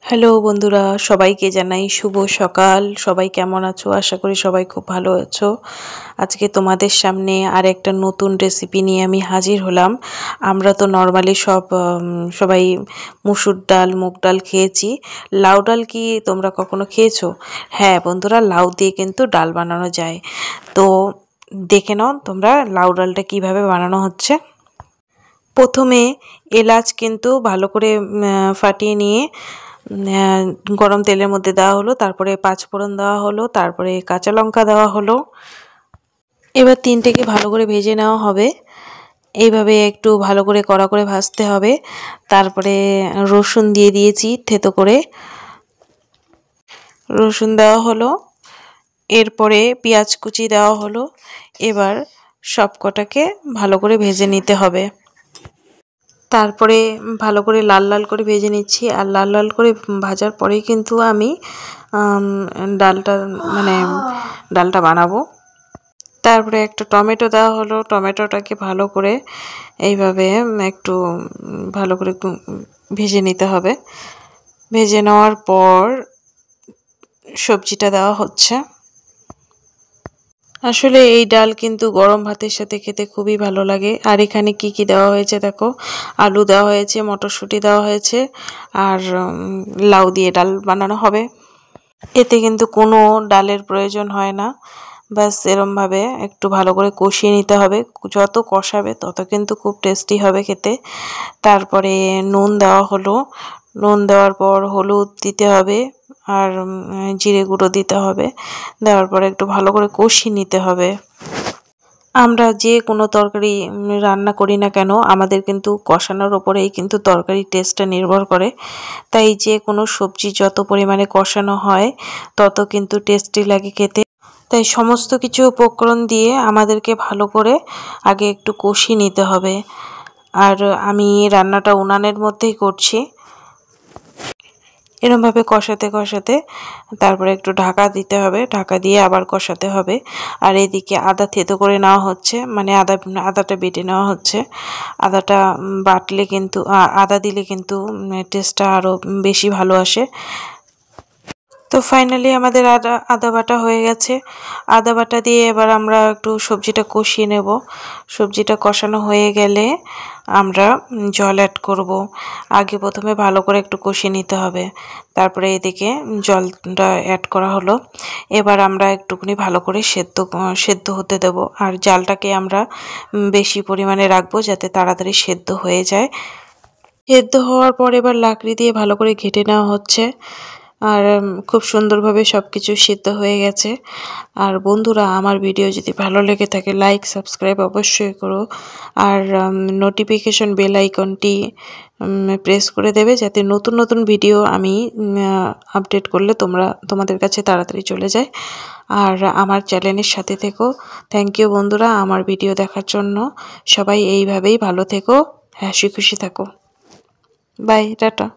Hello বন্ধুরা, সবাইকে জানাই শুভ সকাল। সবাই কেমন আছো? আশা করি সবাই খুব ভালো আছো। আজকে তোমাদের সামনে আরেকটা নতুন রেসিপি নিয়ে আমি হাজির হলাম। আমরা তো নরমালি সবাই মুসুর ডাল, মুগ ডাল খেয়েছি। লাউ ডাল কি তোমরা কখনো খেয়েছো? হ্যাঁ বন্ধুরা, লাউ দিয়ে কিন্তু ডাল বানানো যায়। তো দেখে নাও তোমরা লাউ ডালটা কিভাবে বানানো হচ্ছে। প্রথমে এলাচ কিন্তু ভালো করে ফাটিয়ে নিয়ে গরম তেলের মধ্যে দেওয়া হলো, তারপরে পাঁচফোড়ন দেওয়া হলো, তারপরে কাঁচা লঙ্কা দেওয়া হলো। এবার তিনটেকে ভালো করে ভেজে নেওয়া হবে। এইভাবে একটু ভালো করে কড়া করে ভাজতে হবে। তারপরে রসুন দিয়ে দিয়েছি থেতো করে, রসুন দেওয়া হলো। এরপরে পেঁয়াজ কুচি দেওয়া হলো। এবার সব কটাকে ভালো করে ভেজে নিতে হবে। তারপরে ভালো করে লাল লাল করে ভেজে নিচ্ছি। আর লাল লাল করে ভাজার পরেই কিন্তু আমি ডালটা ডালটা বানাবো। তারপরে একটা টমেটো দেওয়া হলো। টমেটোটাকে ভালো করে এইভাবে একটু ভালো করে ভেজে নিতে হবে। ভেজে নেওয়ার পর সবজিটা দেওয়া হচ্ছে। আসলে এই ডাল কিন্তু গরম ভাতের সাথে খেতে খুবই ভালো লাগে। আর এখানে কি কি দেওয়া হয়েছে দেখো, আলু দেওয়া হয়েছে, মটরশুঁটি দেওয়া হয়েছে, আর লাউ দিয়ে ডাল বানানো হবে। এতে কিন্তু কোনো ডালের প্রয়োজন হয় না। ব্যাস এরমভাবে একটু ভালো করে কষিয়ে নিতে হবে। যত কষাবে তত কিন্তু খুব টেস্টি হবে খেতে। তারপরে নুন দেওয়া হলো। নুন দেওয়ার পর হলুদ দিতে হবে, আর জিরে গুঁড়ো দিতে হবে। দেওয়ার পরে একটু ভালো করে কষিয়ে নিতে হবে। আমরা যে কোনো তরকারি রান্না করি না কেন, আমাদের কিন্তু কষানোর ওপরেই কিন্তু তরকারির টেস্টটা নির্ভর করে। তাই যে কোনো সবজি যত পরিমাণে কষানো হয় তত কিন্তু টেস্টি লাগে খেতে। তাই সমস্ত কিছু উপকরণ দিয়ে আমাদেরকে ভালো করে আগে একটু কষিয়ে নিতে হবে। আর আমি রান্নাটা উনানের মধ্যেই করছি। এরমভাবে কষাতে কষাতে তারপরে একটু ঢাকা দিতে হবে, ঢাকা দিয়ে আবার কষাতে হবে। আর এদিকে আদা থেতো করে নেওয়া হচ্ছে, মানে আদাটা বেটে নেওয়া হচ্ছে। আদাটা বাটলে কিন্তু আদা দিলে কিন্তু টেস্টটা আরও বেশি ভালো আসে। তো ফাইনালি আমাদের আদা বাটা হয়ে গেছে। আদা বাটা দিয়ে এবার আমরা একটু সবজিটা কষিয়ে নেব। সবজিটা কষানো হয়ে গেলে আমরা জল অ্যাড করব। আগে প্রথমে ভালো করে একটু কষিয়ে নিতে হবে। তারপরে এদিকে জলটা অ্যাড করা হলো। এবার আমরা একটুখানি ভালো করে সেদ্ধ হতে দেব। আর জালটাকে আমরা বেশি পরিমাণে রাখবো যাতে তাড়াতাড়ি সেদ্ধ হয়ে যায়। সেদ্ধ হওয়ার পর এবার লাকড়ি দিয়ে ভালো করে ঘেঁটে নেওয়া হচ্ছে। আর খুব সুন্দরভাবে সব কিছু সিদ্ধ হয়ে গেছে। আর বন্ধুরা, আমার ভিডিও যদি ভালো লেগে থাকে লাইক সাবস্ক্রাইব অবশ্যই করো। আর নোটিফিকেশন বেল আইকনটি প্রেস করে দেবে যাতে নতুন নতুন ভিডিও আমি আপডেট করলে তোমাদের কাছে তাড়াতাড়ি চলে যায়। আর আমার চ্যানেলের সাথে থেকো। থ্যাংক ইউ বন্ধুরা আমার ভিডিও দেখার জন্য। সবাই এইভাবেই ভালো থেকো, হাসি খুশি থাকো। Bye, tata.